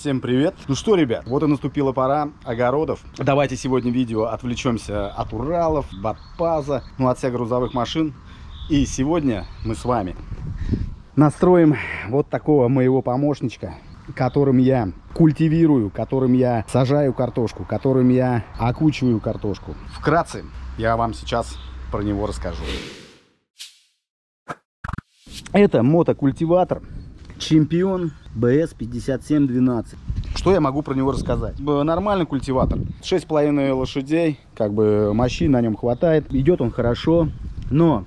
Всем привет! Ну что, ребят, вот и наступила пора огородов. Давайте сегодня видео отвлечемся от Уралов, Батпаза, ну от всех грузовых машин. И сегодня мы с вами настроим вот такого моего помощничка, которым я культивирую, которым я сажаю картошку, которым я окучиваю картошку. Вкратце я вам сейчас про него расскажу. Это мотокультиватор Чемпион BS5712. Что я могу про него рассказать? Нормальный культиватор, 6,5 лошадей, как бы мощи на нем хватает, идет он хорошо. Но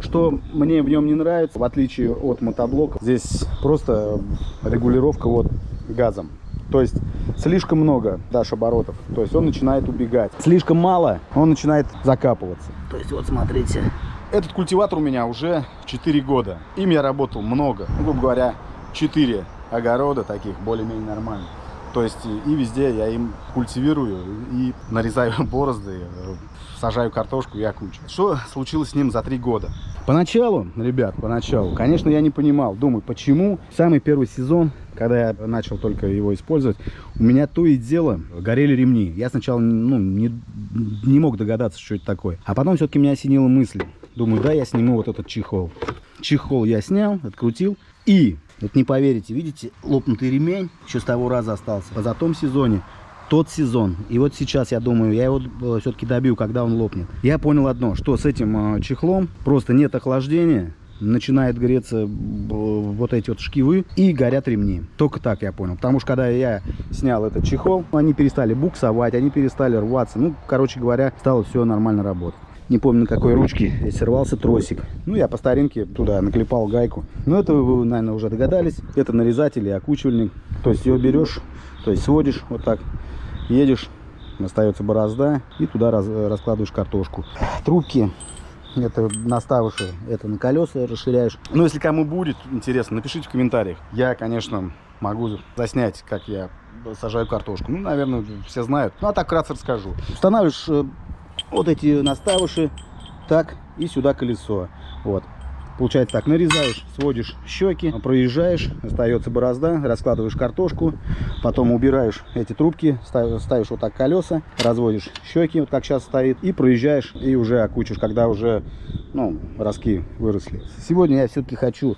что мне в нем не нравится, в отличие от мотоблока, здесь просто регулировка вот газом. То есть слишком много дашь оборотов, то есть он начинает убегать. Слишком мало, он начинает закапываться. То есть вот смотрите. Этот культиватор у меня уже 4 года. Им я работал много. Грубо говоря, 4 огорода таких, более-менее нормальных. То есть и везде я им культивирую и нарезаю борозды, сажаю картошку и окучиваю. Что случилось с ним за 3 года? Поначалу, ребят, конечно, я не понимал. Думаю, почему самый первый сезон, когда я начал только его использовать, у меня то и дело горели ремни. Я сначала не мог догадаться, что это такое. А потом все-таки меня осенила мысль. Думаю, да, я сниму вот этот чехол. Чехол я снял, открутил. И, вот не поверите, видите, лопнутый ремень еще с того раза остался. За том сезоне, тот сезон. И вот сейчас, я думаю, я его все-таки добью, когда он лопнет. Я понял одно, что с этим чехлом просто нет охлаждения. Начинает греться вот эти вот шкивы и горят ремни. Только так я понял. Потому что когда я снял этот чехол, они перестали буксовать, они перестали рваться. Ну, короче говоря, стало все нормально работать. Не помню, на какой ручке здесь сорвался тросик. Ну, я по старинке туда наклепал гайку. Ну, это вы, наверное, уже догадались. Это нарезатель и окучивальник. То есть ее берешь, то есть сводишь вот так, едешь, остается борозда, и туда раскладываешь картошку. Трубки. Это наставыши, это на колеса расширяешь. Ну, если кому будет интересно, напишите в комментариях. Я, конечно, могу заснять, как я сажаю картошку. Ну, наверное, все знают. Ну, а так вкратце расскажу. Устанавливаешь вот эти наставыши, так, и сюда колесо. Вот. Получается так, нарезаешь, сводишь щеки, проезжаешь, остается борозда, раскладываешь картошку, потом убираешь эти трубки, ставишь вот так колеса, разводишь щеки, вот как сейчас стоит, и проезжаешь, и уже окучишь, когда уже, ну, ростки выросли. Сегодня я все-таки хочу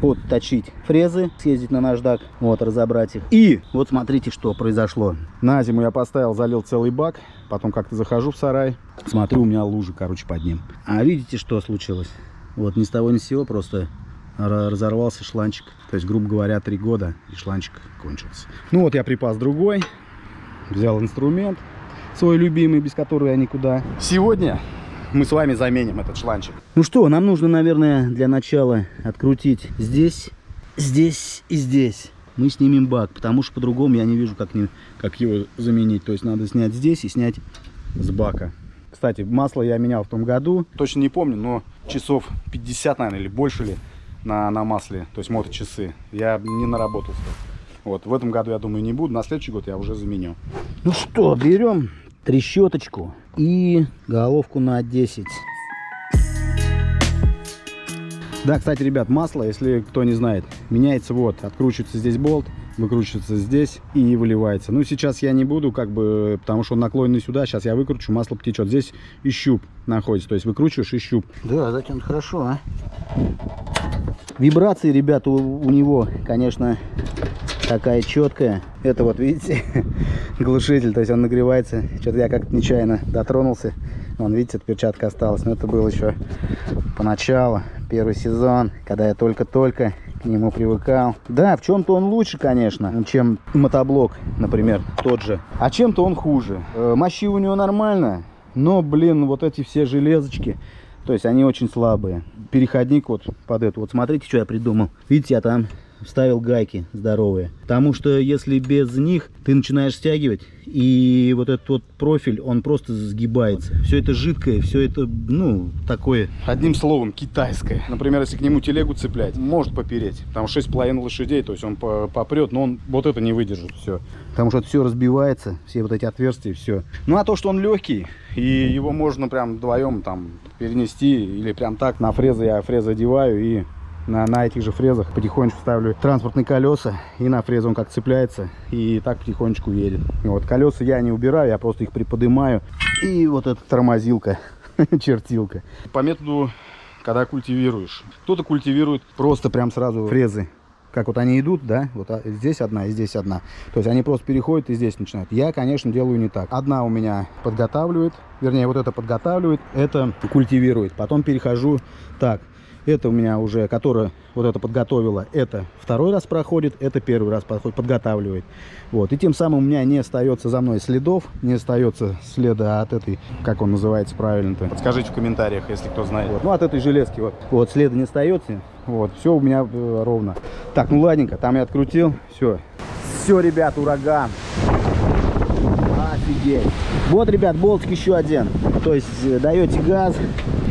подточить фрезы, съездить на наждак, вот, разобрать их. И вот смотрите, что произошло. На зиму я поставил, залил целый бак, потом как-то захожу в сарай, смотрю, у меня лужи, короче, под ним. А видите, что случилось? Вот ни с того ни с сего просто разорвался шланчик. То есть, грубо говоря, 3 года и шланчик кончился. Ну вот я припас другой, взял инструмент свой любимый, без которого я никуда. Сегодня мы с вами заменим этот шланчик. Ну что, нам нужно, наверное, для начала открутить здесь, здесь и здесь. Мы снимем бак, потому что по-другому я не вижу, как его заменить. То есть надо снять здесь и снять с бака. Кстати, масло я менял в том году, точно не помню, но часов 50, наверное, или больше ли на масле, то есть моточасы, я не наработался. Вот, в этом году, я думаю, не буду, на следующий год я уже заменю. Ну что, берем трещоточку и головку на 10. Да, кстати, ребят, масло, если кто не знает, меняется вот, откручивается здесь болт, выкручивается здесь и выливается. Ну, сейчас я не буду, как бы, потому что он наклоненный сюда. Сейчас я выкручу, масло потечет. Здесь и щуп находится, то есть выкручиваешь и щуп. Да, затянут хорошо, а. Вибрации, ребята, у него, конечно, такая четкая. Это вот, видите, глушитель, то есть он нагревается. Что-то я как-то нечаянно дотронулся. Вон, видите, перчатка осталась. Но это было еще поначалу, первый сезон, когда я только-только к нему привыкал. Да, в чем-то он лучше, конечно, чем мотоблок, например, тот же. А чем-то он хуже. Мощи у него нормально, но, блин, вот эти все железочки, то есть они очень слабые. Переходник вот под эту. Вот смотрите, что я придумал. Видите, я там вставил гайки здоровые. Потому что если без них ты начинаешь стягивать, и вот этот вот профиль, он просто сгибается. Все это жидкое, все это, ну, такое, одним словом, китайское. Например, если к нему телегу цеплять, может попереть. Там 6,5 лошадей, то есть он попрет, но он вот это не выдержит все. Потому что все разбивается, все вот эти отверстия, все. Ну, а то, что он легкий, и его можно прям вдвоем там перенести, или прям так на фрезы, я фрезы одеваю и на этих же фрезах потихонечку ставлю транспортные колеса, и на фрезу он как цепляется, и так потихонечку едет. И вот колеса я не убираю, я просто их приподнимаю, и вот эта тормозилка, чертилка. По методу, когда культивируешь, кто-то культивирует просто прям сразу фрезы, как вот они идут, да, вот здесь одна и здесь одна. То есть они просто переходят и здесь начинают. Я, конечно, делаю не так. Одна у меня подготавливает, вернее, вот это подготавливает, это культивирует. Потом перехожу так. Это у меня уже, которая вот это подготовила, это второй раз проходит, это первый раз подготавливает. Вот. И тем самым у меня не остается за мной следов, не остается следа от этой, как он называется правильно-то. Подскажите в комментариях, если кто знает. Вот. Ну, от этой железки вот следа не остается. Вот, все у меня ровно. Так, ну ладненько, там я открутил, все. Все, ребят, ураган. Офигеть. Вот, ребят, болтик еще один. То есть даете газ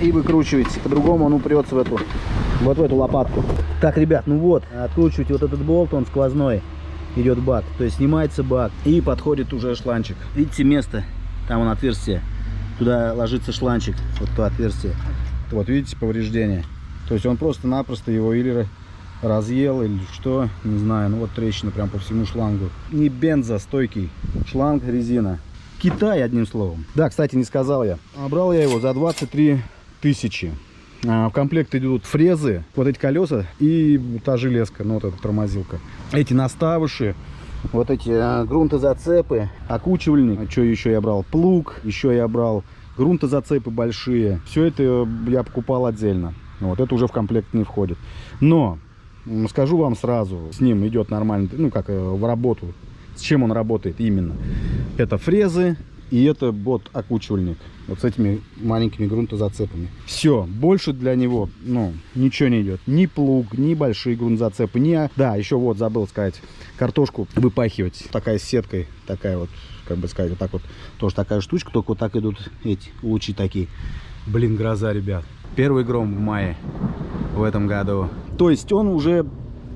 и выкручиваете. По-другому он упрется в эту лопатку. Так, ребят, ну вот, откручиваете вот этот болт, он сквозной. Идет бак. То есть снимается бак и подходит уже шланчик. Видите место? Там он отверстие. Туда ложится шланчик. Вот то отверстие. Вот видите повреждение. То есть он просто-напросто его или разъел, или что, не знаю. Ну вот трещина прям по всему шлангу. Не бензостойкий шланг, резина. Китай, одним словом. Да, кстати, не сказал я. Брал я его за 23 тысячи. В комплект идут фрезы, вот эти колеса и та железка, ну вот эта тормозилка. Эти наставыши, вот эти грунтозацепы, окучивальник. Что еще я брал? Плуг, еще я брал грунтозацепы большие. Все это я покупал отдельно. Вот это уже в комплект не входит. Но скажу вам сразу, с ним идет нормально, ну как в работу. С чем он работает именно? Это фрезы и это вот окучивальник. Вот с этими маленькими грунтозацепами. Все, больше для него, ну, ничего не идет. Ни плуг, ни большие грунтозацепы, ни... Да, еще вот забыл сказать, картошку выпахивать. Такая с сеткой, такая вот, как бы сказать, вот так вот. Тоже такая штучка, только вот так идут эти лучи такие. Блин, гроза, ребят. Первый гром в мае в этом году. То есть он уже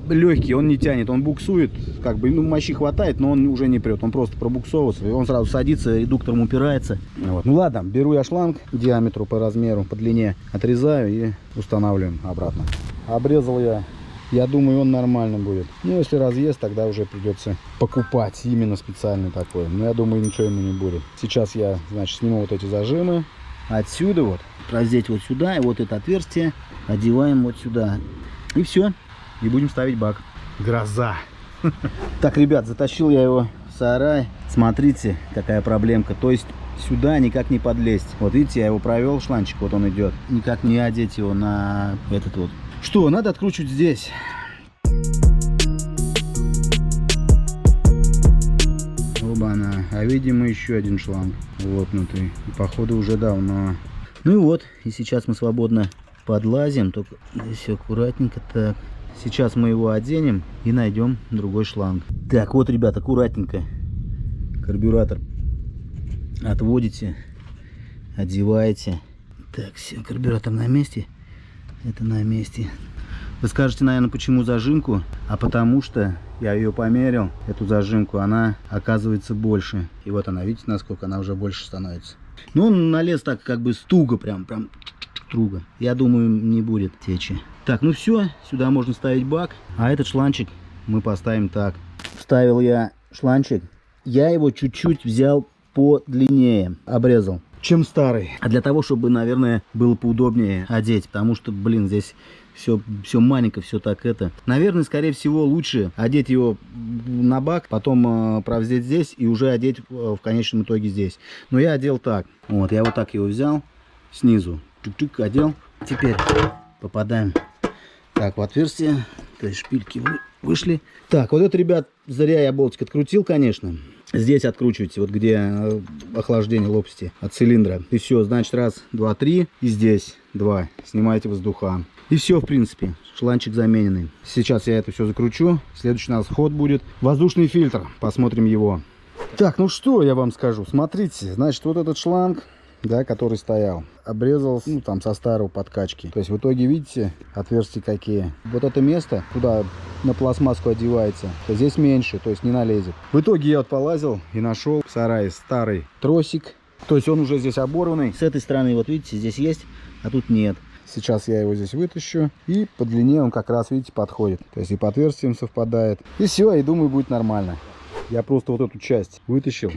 легкий, он не тянет, он буксует, как бы, ну, мощи хватает, но он уже не прет, он просто пробуксовывается, и он сразу садится, редуктором упирается. Вот. Ну ладно, беру я шланг диаметру по размеру, по длине, отрезаю и устанавливаем обратно. Обрезал я думаю, он нормально будет. Ну, если разъезд, тогда уже придется покупать именно специальный такой. Но я думаю, ничего ему не будет. Сейчас я, значит, сниму вот эти зажимы. Отсюда вот, раздеть вот сюда, и вот это отверстие одеваем вот сюда. И все. И будем ставить бак. Гроза. Так, ребят, затащил я его в сарай. Смотрите, какая проблемка. То есть сюда никак не подлезть. Вот видите, я его провел, шланчик, вот он идет. Никак не одеть его на этот вот. Что, надо откручивать здесь. Оба-на. А видимо еще один шланг воткнутый. Походу уже давно. Ну и вот. И сейчас мы свободно подлазим. Только здесь аккуратненько так. Сейчас мы его оденем и найдем другой шланг. Так, вот, ребят, аккуратненько. Карбюратор отводите, одеваете. Так, все, карбюратор на месте. Это на месте. Вы скажете, наверное, почему зажимку? А потому что я ее померил, эту зажимку, она оказывается больше. И вот она, видите, насколько она уже больше становится. Ну, он налез так, как бы стуго, прям струга. Я думаю, не будет течи. Так, ну все, сюда можно ставить бак. А этот шланчик мы поставим так. Вставил я шланчик. Я его чуть-чуть взял подлиннее, обрезал, чем старый. А для того, чтобы, наверное, было поудобнее одеть. Потому что, блин, здесь все маленько, все так это. Наверное, скорее всего, лучше одеть его на бак, потом провздеть здесь и уже одеть в конечном итоге здесь. Но я одел так. Вот, я вот так его взял снизу. Чик-чик, одел. Теперь попадаем так в отверстие. То есть шпильки вышли. Так, вот это, ребят, зря я болтик открутил, конечно. Здесь откручивайте, вот где охлаждение лопасти от цилиндра. И все, значит, раз, два, три. И здесь два. Снимаете воздуха. И все, в принципе. Шланчик замененный. Сейчас я это все закручу. Следующий у нас ход будет воздушный фильтр. Посмотрим его. Так, ну что я вам скажу. Смотрите, значит, вот этот шланг, да, который стоял, обрезал, ну, там, со старого подкачки. То есть в итоге, видите, отверстия какие. Вот это место, куда на пластмасску одевается, то здесь меньше, то есть не налезет. В итоге я вот полазил и нашел в сарае старый тросик. То есть он уже здесь оборванный. С этой стороны, вот видите, здесь есть, а тут нет. Сейчас я его здесь вытащу. И по длине он как раз, видите, подходит. То есть и по отверстиям совпадает. И все, и думаю, будет нормально. Я просто вот эту часть вытащил.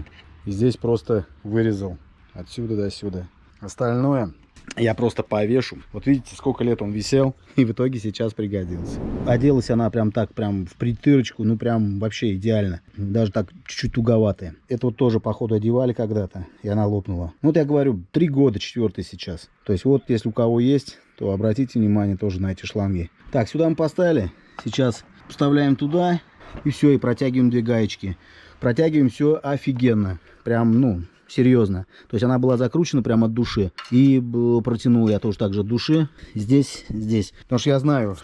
И здесь просто вырезал. Отсюда до сюда. Остальное я просто повешу. Вот видите, сколько лет он висел. И в итоге сейчас пригодился. Оделась она прям так, прям в притырочку. Ну прям вообще идеально. Даже так чуть-чуть туговатая. Это вот тоже походу одевали когда-то. И она лопнула. Вот я говорю, 3 года, 4-й сейчас. То есть вот если у кого есть, то обратите внимание тоже на эти шланги. Так, сюда мы поставили. Сейчас вставляем туда. И все, и протягиваем 2 гаечки. Протягиваем все офигенно. Прям, ну, серьезно. То есть она была закручена прямо от души. И протянул я тоже так же от души. Здесь. Потому что я знаю,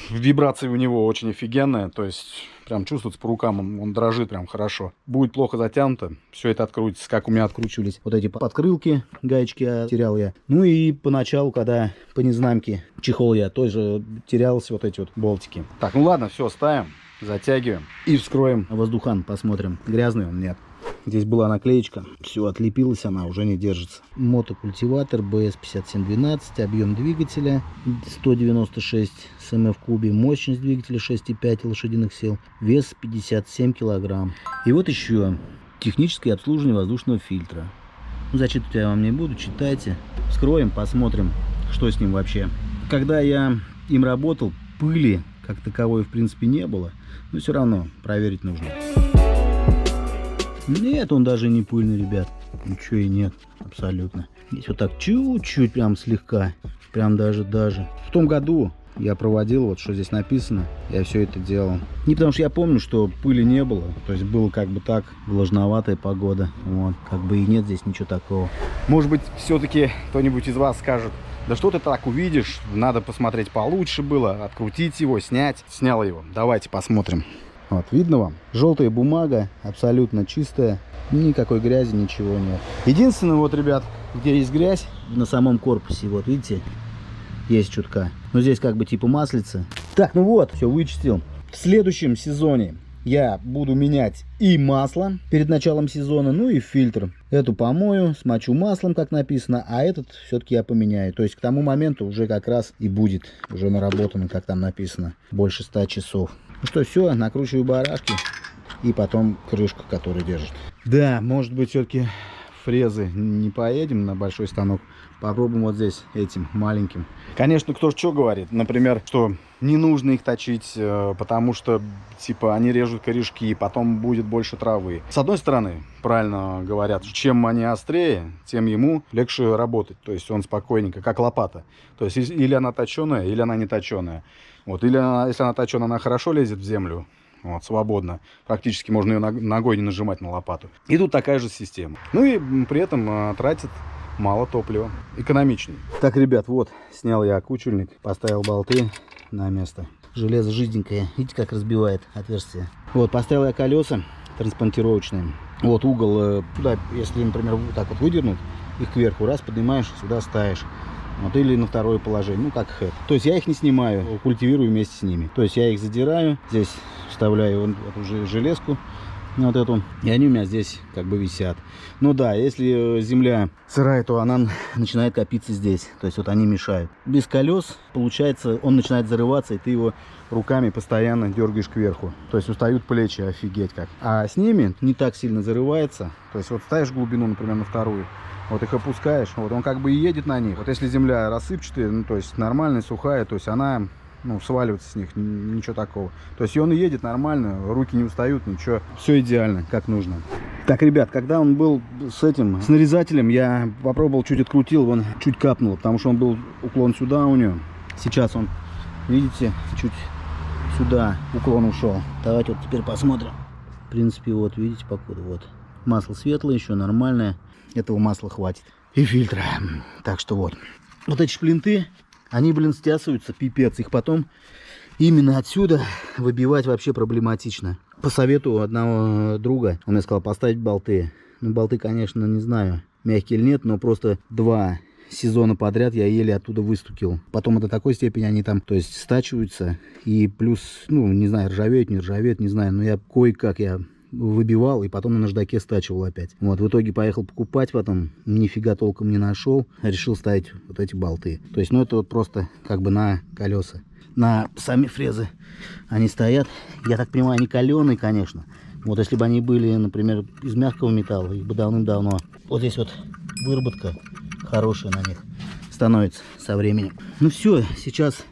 вибрация у него очень офигенная. То есть прям чувствуется по рукам, он дрожит прям хорошо. Будет плохо затянуто, все это открутится. Как у меня откручивались вот эти подкрылки, гаечки терял я. Ну и поначалу, когда по незнамке чехол я тоже терялся, вот эти вот болтики. Так, ну ладно, все, ставим. Затягиваем и вскроем воздухан, посмотрим, грязный он, нет. Здесь была наклеечка, все, отлепилась она, уже не держится. Мотокультиватор BS5712, объем двигателя 196 см в кубе, мощность двигателя 6,5 лошадиных сил, вес 57 килограмм. И вот еще техническое обслуживание воздушного фильтра. Ну, зачитывать я вам не буду, читайте. Вскроем, посмотрим, что с ним вообще. Когда я им работал, пыли как таковой в принципе не было, но все равно проверить нужно. Нет, он даже не пыльный, ребят. Ничего и нет, абсолютно. Здесь вот так чуть-чуть, прям слегка, прям даже. В том году я проводил, вот что здесь написано, я все это делал. Не потому что я помню, что пыли не было, то есть было как бы так, влажноватая погода, вот, как бы и нет здесь ничего такого. Может быть, все-таки кто-нибудь из вас скажет: да что ты так увидишь, надо посмотреть получше было, открутить его, снять. Снял его, давайте посмотрим. Вот, видно вам? Желтая бумага, абсолютно чистая, никакой грязи, ничего нет. Единственное, вот, ребят, где есть грязь, на самом корпусе, вот, видите, есть чутка. Но здесь как бы типа маслица. Так, ну вот, все, вычистил. В следующем сезоне я буду менять и масло перед началом сезона, ну и фильтр. Эту помою, смочу маслом, как написано, а этот все-таки я поменяю. То есть к тому моменту уже как раз и будет уже наработано, как там написано, больше 100 часов. Ну что, все, накручиваю барашки и потом крышку, которая держит. Да, может быть, все-таки фрезы не поедем на большой станок. Попробуем вот здесь этим маленьким. Конечно, кто что говорит. Например, что не нужно их точить, потому что типа они режут корешки, потом будет больше травы. С одной стороны, правильно говорят, чем они острее, тем ему легче работать. То есть он спокойненько, как лопата. То есть или она точеная, или она не точеная. Вот, или если она точеная, она хорошо лезет в землю. Вот, свободно. Практически можно ее ногой не нажимать на лопату. И тут такая же система. Ну и при этом тратит мало топлива. Экономичней. Так, ребят, вот, снял я окучельник, поставил болты на место. Железо жиденькое. Видите, как разбивает отверстие. Вот, поставил я колеса транспортировочные. Вот угол туда, если, например, вот так вот выдернуть, их кверху, раз, поднимаешь, сюда ставишь. Вот, или на второе положение, ну как хэт. То есть я их не снимаю, культивирую вместе с ними. То есть я их задираю, здесь вставляю вот эту железку, вот эту, и они у меня здесь как бы висят. Ну да, если земля сырая, то она начинает копиться здесь. То есть вот они мешают. Без колес, получается, он начинает зарываться, и ты его руками постоянно дергаешь кверху. То есть устают плечи, офигеть как. А с ними не так сильно зарывается. То есть вот ставишь глубину, например, на вторую. Вот их опускаешь, вот он как бы и едет на них. Вот если земля рассыпчатая, ну то есть нормальная, сухая, то есть она, ну, сваливается с них, ничего такого. То есть и он и едет нормально, руки не устают, ничего. Все идеально, как нужно. Так, ребят, когда он был с этим, с нарезателем, я попробовал, чуть открутил, он чуть капнул, потому что он был уклон сюда у него. Сейчас он, видите, чуть сюда уклон ушел. Давайте вот теперь посмотрим. В принципе, вот, видите, покуда, вот. Масло светлое еще, нормальное. Этого масла хватит. И фильтра. Так что вот. Вот эти шплинты, они, блин, стясываются, пипец. Их потом именно отсюда выбивать вообще проблематично. По совету одного друга, он мне сказал поставить болты. Ну, болты, конечно, не знаю, мягкие или нет, но просто 2 сезона подряд я еле оттуда выстукил. Потом до такой степени они там, то есть, стачиваются. И плюс, ну, не знаю, ржавеют, не ржавеют, не знаю. Но я кое-как выбивал и потом на наждаке стачивал опять. Вот, в итоге поехал покупать потом, нифига толком не нашел, решил ставить вот эти болты. То есть, ну это вот просто как бы на колеса, на сами фрезы они стоят. Я так понимаю, они каленые, конечно. Вот если бы они были, например, из мягкого металла, их бы давным-давно. Вот здесь вот выработка хорошая на них становится со временем. Ну все, сейчас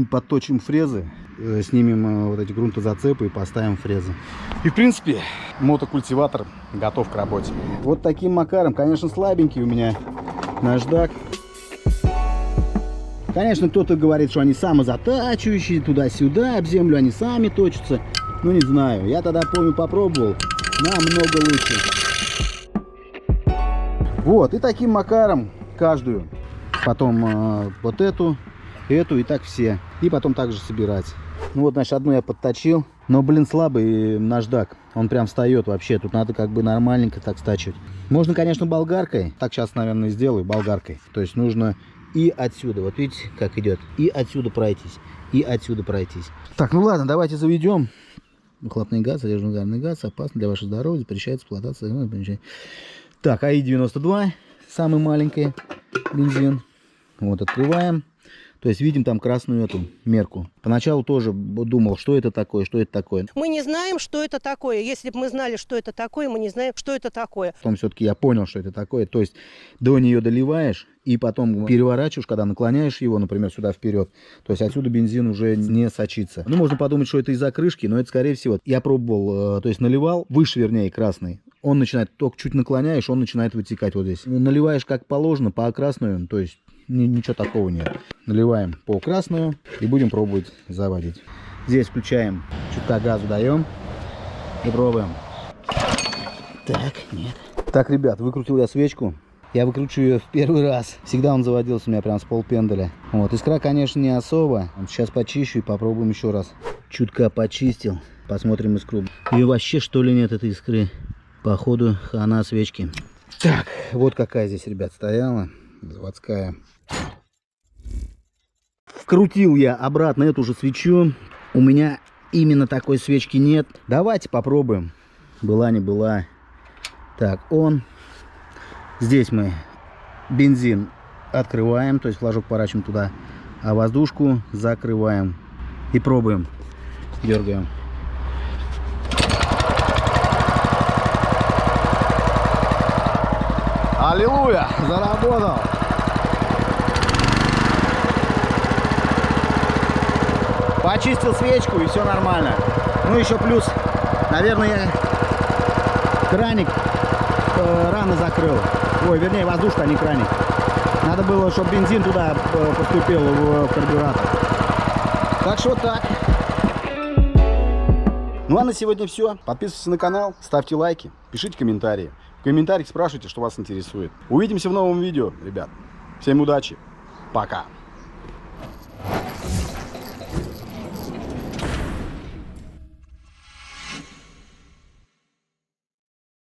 подточим фрезы, снимем вот эти грунтозацепы и поставим фрезы. И в принципе мотокультиватор готов к работе. Вот таким макаром, конечно, слабенький у меня наждак. Конечно, кто-то говорит, что они самозатачивающие, туда-сюда, об землю они сами точатся. Ну не знаю, я тогда, помню, попробовал, намного лучше. Вот, и таким макаром каждую. Потом вот эту и так все. И потом также собирать. Ну вот, значит, одну я подточил. Но, блин, слабый наждак. Он прям встает вообще. Тут надо как бы нормальненько так стачивать. Можно, конечно, болгаркой. Так сейчас, наверное, сделаю болгаркой. То есть нужно и отсюда. Вот видите, как идет. И отсюда пройтись. И отсюда пройтись. Так, ну ладно, давайте заведем. Выхлопный газ, содержит угарный газ. Опасно для вашего здоровья. Запрещается эксплуатация. Так, АИ-92. Самый маленький бензин. Вот, открываем. То есть видим там красную эту мерку. Поначалу тоже думал, что это такое, что это такое. Мы не знаем, что это такое. Если бы мы знали, что это такое, мы не знаем, что это такое. Потом все-таки я понял, что это такое. То есть до нее доливаешь и потом переворачиваешь, когда наклоняешь его, например, сюда вперед. То есть отсюда бензин уже не сочится. Ну, можно подумать, что это из-за крышки, но это скорее всего. Я пробовал, то есть наливал, выше вернее красный. Он начинает, только чуть наклоняешь, он начинает вытекать вот здесь. Наливаешь как положено, по красную, то есть ничего такого нет. Наливаем по красную и будем пробовать заводить. Здесь включаем, чутка газу даем и пробуем. Так, нет. Так, ребят, выкрутил я свечку. Я выкручу ее в первый раз. Всегда он заводился у меня прям с полпендаля. Вот, искра, конечно, не особо. Сейчас почищу и попробуем еще раз. Чутка почистил. Посмотрим искру. И вообще, что ли, нет этой искры. Походу, хана свечки. Так, вот какая здесь, ребят, стояла. Заводская. Вкрутил я обратно эту же свечу. У меня именно такой свечки нет. Давайте попробуем. Была, не была. Так, он. Здесь мы бензин открываем, то есть флажок поворачиваем туда, а воздушку закрываем. И пробуем. Дергаем. Аллилуйя! Заработал! Почистил свечку и все нормально. Ну еще плюс, наверное, я краник рано закрыл. Ой, вернее, воздушка, а не краник. Надо было, чтобы бензин туда поступил в карбюратор. Так что вот так. Ну а на сегодня все. Подписывайтесь на канал, ставьте лайки, пишите комментарии. В комментариях спрашивайте, что вас интересует. Увидимся в новом видео, ребят. Всем удачи. Пока.